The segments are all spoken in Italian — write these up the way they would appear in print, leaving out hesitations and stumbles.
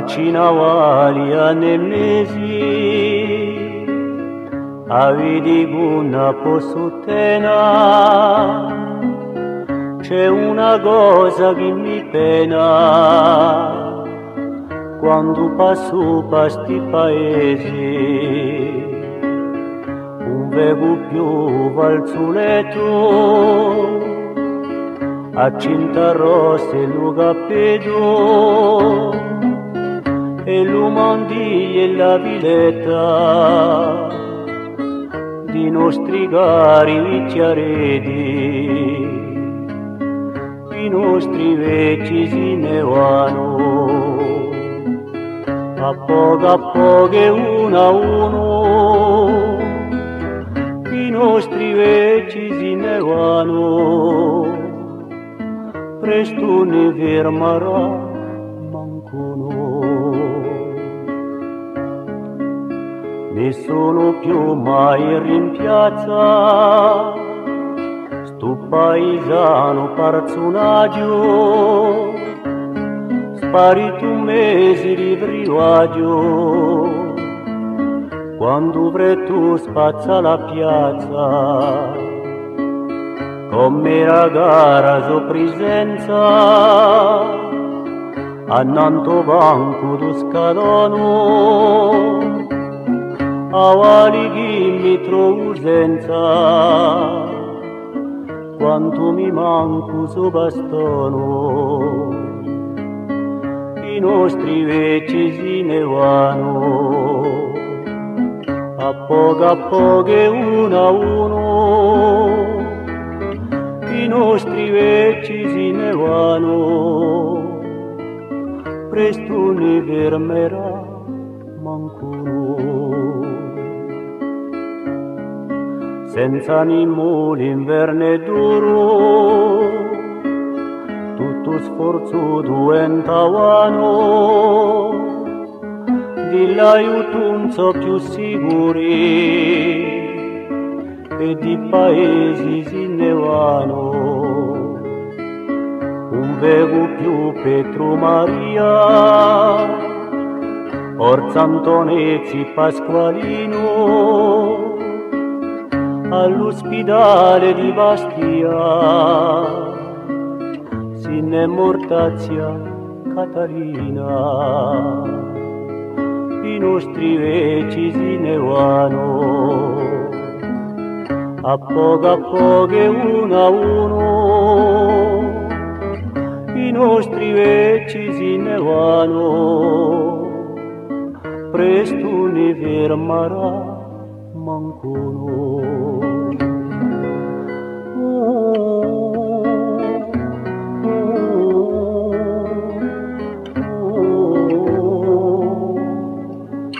Vacinavali anemnesi, avidi una posutena, c'è una cosa che mi pena, quando passo per sti paesi, non vedo più valzuletto, a cinta rossa e lo capello, e l'umandiglia e la villetta di nostri cari vecchiareti, i nostri vecchi si ne vanno a poco e uno a uno, i nostri vecchi si ne vanno, presto ne fermerà nessuno più mai rimpiazza sto paesano personaggio, sparito un mese di brivaggio, quando tu spazza la piazza, come la gara sua presenza, annanto banco do scalano, avali chi mi trovo senza, quanto mi manco su bastono, i nostri vecchi si ne vanno, a poco e uno a uno, i nostri vecchi si ne vanno, presto ne fermerà mancuno. Senza animo l'inverno è duro, tutto sforzo diventa vano, di l'aiuto non so più sicuri, e di paesi si ne vanno, non vedo più Petro Maria, Orza Antonezzi Pasqualino, all'ospedale di Bastia, si ne morta zia Catalina, i nostri vecchi si ne vanno, a poco e uno a uno, i nostri vecchi si ne vanno, presto ne fermerà mancuno.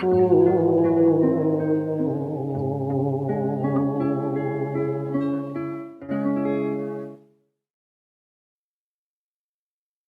Oh